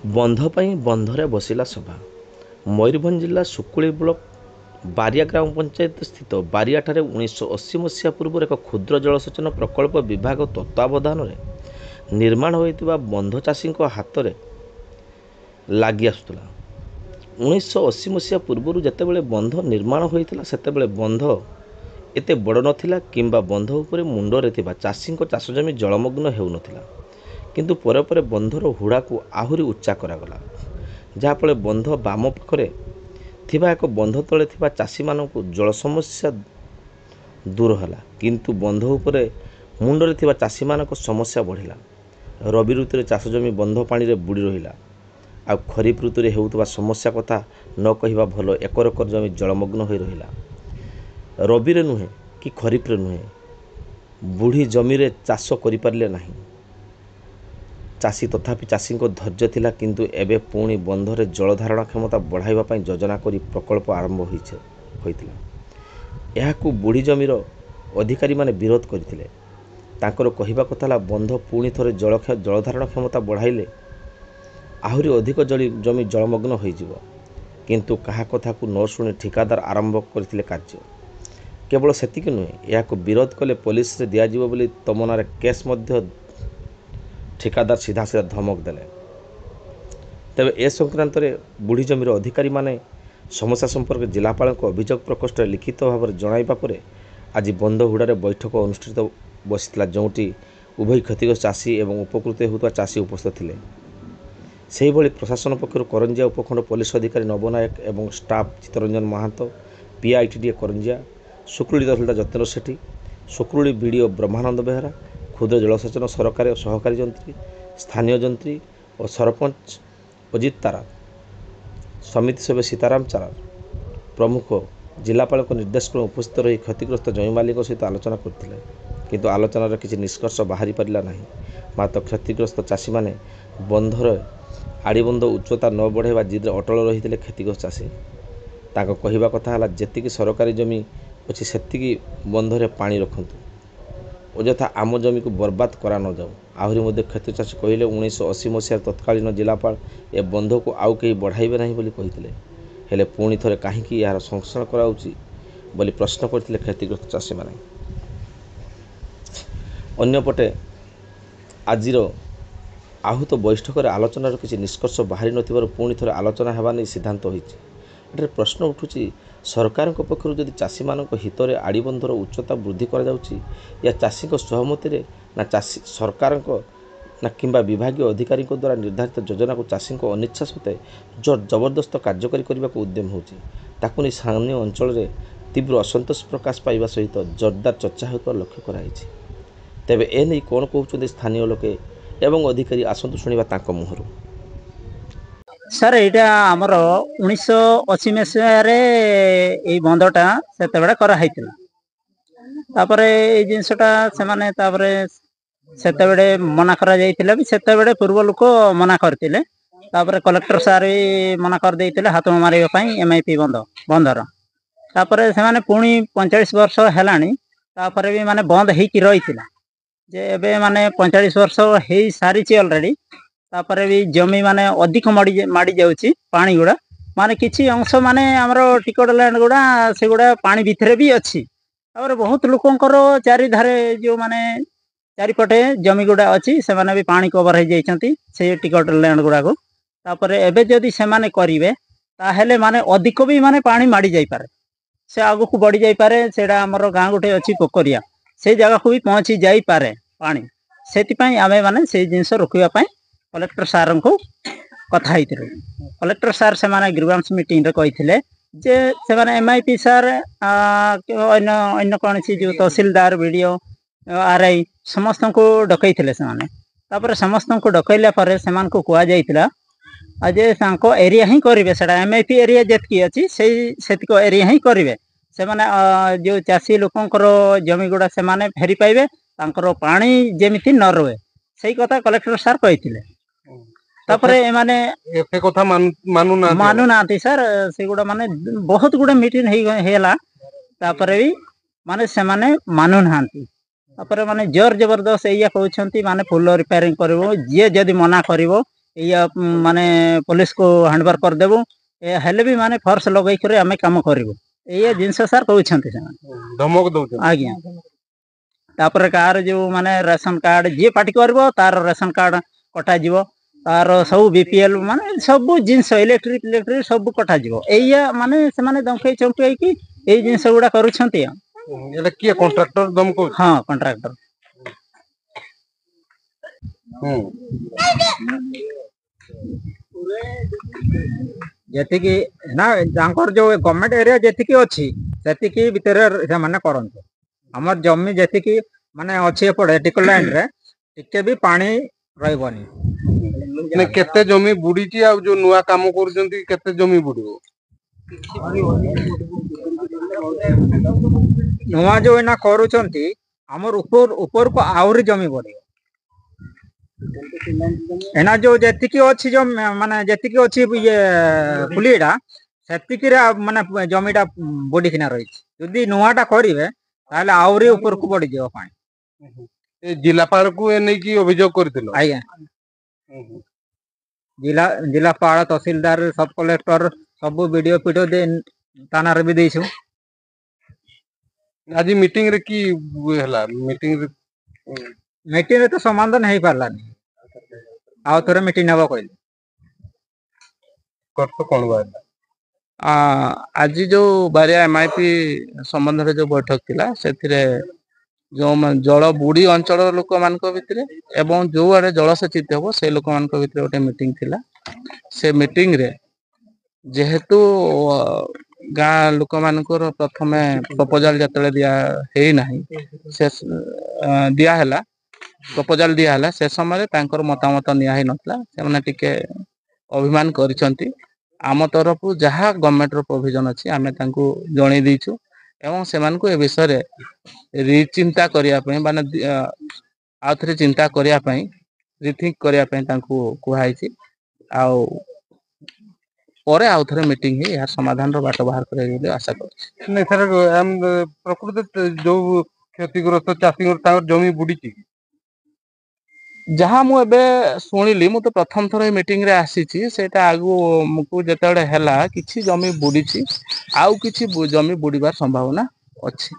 बंध पर बंधरे बसिला सभा। मयूरभंज जिला सुकुली ब्लॉक बारिया ग्राम पंचायत स्थित बारियाठारे 1980 मसीहा पूर्व एक क्षुद्र जलसेचन प्रकल्प विभाग तत्वावधान निर्माण होइतिबा बंध चाषी हाथ में लगी आसुला। 1980 मसीहा पूर्व जितेबाला बंध निर्माण होता से बंध एते बड़ नथिला किंबा बंध उपरे मुंडरे थिबा चाषी चाष जमी जलमग्न हेउनथिला। किंतु परे परे बंधर हुड़ा को आहुरी उच्चा करागला, जहाँफल बंध बाम पाखरे थिबा एक बंध तले थिबा चाषी मानकु जल समस्या दूर हला, किंतु बंध उपरे मुंडरे थिबा चाषी मानक समस्या बढ़िला। रबी ऋतु चाष जमी बंध पानी रे बुड़ी रहिला। आ खरीफ ऋतु रे हेउतबा समस्या कथा न कहिबा भलो, एकर एकर जमी जलमग्न होई रहिला। रबी रे नुहे कि खरीफ रे नुहे, बुढ़ी जमी रे चाष करि पारले नाही चाषी। तथापि चाषी धैर्य थिला, किंतु एबे पुणी बंधरे जल धारण क्षमता बढ़ाइबा पई योजना करी प्रकल्प आरंभ होइतिला। एहाकु बुढ़ी जमीर अधिकारी माने विरोध करथिले। तांकर कहिबा कथा ला बंध पुणी थरे जल धारण क्षमता बढ़ाइले आहुरी अधिक जमी जलमग्न होइजिवो। किंतु कहा कथा को न शुणी ठिकादार आरंभ करथिले कार्य। केवल सेतिक नुहे, एहाकु विरोध कले पुलिस रे दियाजिवो बोली तमनारे केस मध्य ठिकादार सीधा सीधा धमक देले। तेबे ए संक्रांत रे बुढ़ी जमीर अधिकारी माने समस्या संपर्क जिलापाल को अभियोग प्रकोष्ठ लिखित भाव में जणाइबा परे आज बंध हुड़ारे बैठक अनुष्ठित बसिला, जोंटी उभय क्षतिग्रस्त चाषी एवं उपकृत होता चाषी उपस्थित थिले। सेही भली प्रशासन पक्षर करंजिया उपखंड पुलिस अधिकारी नवनायक एवं स्टाफ चित्तरंजन महांतो, पीआईटीडी करंजिया, सुकुली तहसीलदार जतेन्द्र सेठी, सुकुली बीडीओ ब्रह्मानंद बेहरा, क्षुद्र जलसेचन सरकारी और सहकारी जंत्री, स्थानीय जंत्री और सरपंच अजित तारा, समिति सभ्य सीताराम चारार प्रमुख जिलापाल निर्देश क्रम उपस्थित रही क्षतिग्रस्त जमी मालिक सहित आलोचना करथिले। किंतु आलोचनार किसी निष्कर्ष बाहरी पारिला नहीं। मात्र क्षतिग्रस्त चाषी माने बंधर आड़ीबंध उच्चता न बढ़ाइबा जिद्रे अटल रही क्षतिग्रस्त चाषी। तांको कहिबा कथा हला, जेतिकी सरकारी जमी अच्छी सेतिकी बंधरे पानी रखंतु, अଯଥା आम जमी को बर्बाद करा न जाऊ। आहरी मध्य क्षति चाषी कहले 1980 मसीह तत्कालीन जिलापाल ए बंध को आउ कहीं बढ़ाइबे नहीं बोली कहिथिले। हेले पुणी थरे काहींकि यार संरक्षण कराउची बोली प्रश्न करथिले क्षतिग्रस्त चाषी माने। अन्यपटे आजिर आहूत बैठक आलोचनार किसी निष्कर्ष बाहरी नथिबारु पुणी थरे आलोचना हेबा नै सिद्धांत होईछि। एठारे प्रश्न उठुछि, सरकार पक्षर जदि चाषी मान हित में आड़ीबंधर उच्चता वृद्धि करा जाउछि या चाषी सहमति रे ना चाषी सरकार ना किंबा विभागीय अधिकारी द्वारा निर्धारित योजना को चाषी अनिच्छा सत्वे जबरदस्त कार्यकारी करने को उद्यम होछि, ताकु नहीं स्थानीय अंचल में तीव्र असंतोष प्रकाश पाइबा सहित जोरदार चर्चा होता लक्ष्य कराइछि। तेबे ए नहीं कौन कहउछन्ति स्थानीय लोके एवं अधिकारी, आसंतु शुणिबा तांको मुहरु। सर यहाँ आमर 1980 मसीह बंधटा से कराई जिनसटा से मना कर पूर्व लोक मना करते। कलेक्टर सार भी मना कर देते हाथ मारे MIP बंधर। से पुणी 45 वर्ष है भी माने बंद हो रही जे माने 45 वर्ष हो सारी अलरेडी। तापर भी जमी माने अधिक माड़ी जाउची पानी गुड़ा माने किछि अंश माने हमरो टिकट लैंड गुड़ा से गुड़ा पानी भितरे भी अच्छी। तापर बहुत लोकंकर चारि धारे जो माने चारिपटे जमी गुड़ा अच्छी से माने भी पानी कवर हो जाइछंती से टिकट लैंड गुड़ा को। तापर एबे जदि से माने करिवे ताहेले माने अधिक भी माने पानी माड़ी जाई पारे, से आगु को बढ़ी जाई पारे। सेडा हमरो गां गुटे अच्छी पोखरिया से जगह को भी पहुंची जाई पारे पानी। सेति पई आमे माने से जिंस रोकिबा पई कलेक्टर सार को कथा होइथिले। कलेक्टर सार से माने ग्रीवांस मीटिंग रे कहिथिले जे से माने MIP सार अन्य कौन सी जो तहसीलदार वीडियो RI समस्त को डकैथिले। से माने तापर समस्त को डकैला पर से मान को कुआ जाइतिला जे सांको एरिया ही करिवे। सेडा MIP एरिया जेतकी अछि सेतिको एरिया ही करिवे। से माने जो चासी लोकंकर जमी गुड़ा से माने फेरी पाइबे, तांकर पानी जेमिति न रहे सही कथा कलेक्टर सार कहिथिले। तापर माने एफे कथा मानु ना सर से गुड़ा माने बहुत गुड़ा मीटिंग हेला तापर भी माने से माने मानु नांती। तापर माने जोर जबरदस्त या कहउछंती माने फुल रिपेयरिंग करबो जे जदी मना करबो या माने पुलिस को हैंडओवर कर देबो ए हेले भी माने फोर्स लगै करे आमे काम करिवो ए जिंस सर कहउछन्ते से धमक दउछन आज्ञा तापर कार जो माने राशन कार्ड जे पार्टी करबो तार राशन कार्ड कटा जीवो तार सब बीपीएल माने सब जिंस इलेक्ट्रिक सब कटा जीवो एया माने से माने दंखै चंपै की ए जिंस गुडा करूछन्ते एटा किए कॉन्ट्रैक्टर दमको हां कॉन्ट्रैक्टर जेति की ना जांकर जो गवर्नमेंट एरिया जेति की अछि सेति की भीतर से माने करंतो हमर जमी जेति की माने अछि एपड़े टिकल लाइन रे टिके भी पानी रहबनी ने केते जमी बुडी ची आ जो नुवा काम करजंती केते जमी बुडीबो नुआ जो एना करूचंती हमर ऊपर ऊपर को आउरी जमी बढी एना जो जेति की अछि जो माने जेति की अछि ये पुलीडा सेति की माने जमीटा बडी किना रही यदि नुआटा करिवे ताले आउरी ऊपर को बडी जेव पानी ए जिलापाल को ए नै की अभियोग करथिलो आज्ञा जिलापाल तहसीलदार सब कलेक्टर सब वीडियो पीडियो दे थाना रे भी देइछु आज मीटिंग रे की हला मीटिंग रे तो समाधान नहीं पारलानी आउ थोड़े मीटिंग नबो कहले करतो कोन बाला आज जो बारिया एमआईपी संबंध रे जो बैठक थिला सेथिरे जो जल बुड़ी अंचल लोक मान भितर एवं जो आड़े जल सेचित हम से लोक मान भितर गोटे मीटिंग थिला से मीटिंग रे जेहेतु गाँ लोक मानकर प्रथमे प्रपोजाल जतले दिया हे नाही से दिया हला प्रपोजाल दिया हला से समय तांकर मतामत निया हे नतला से माने टिके अभिमान करिसंती आम तरफ जहाँ गवर्नमेंट रो प्रोविजन अछि आमे तांको जणै दिछु एवं सेमान को ए विषय रिचिंता करिया पई माने आउथरे चिंता करिया पई रिथिंक करिया पई तांको कुहाइछि आउ परे आउथरे मीटिंग हे या समाधान रो बाट बाहर करे बोले आशा करछि नै सर हम प्रकृति जो क्षतिग्रस्त चाषी तार जमी बुडी ची जहाँ मु एबे सुनिली मु तो प्रथम थर मीटिंग रे आसीछि सेटा आगु मुकु जेतेडे हैला किछि जमी बुडीछि आउ किछि जमी बुडीबार संभावना अछि।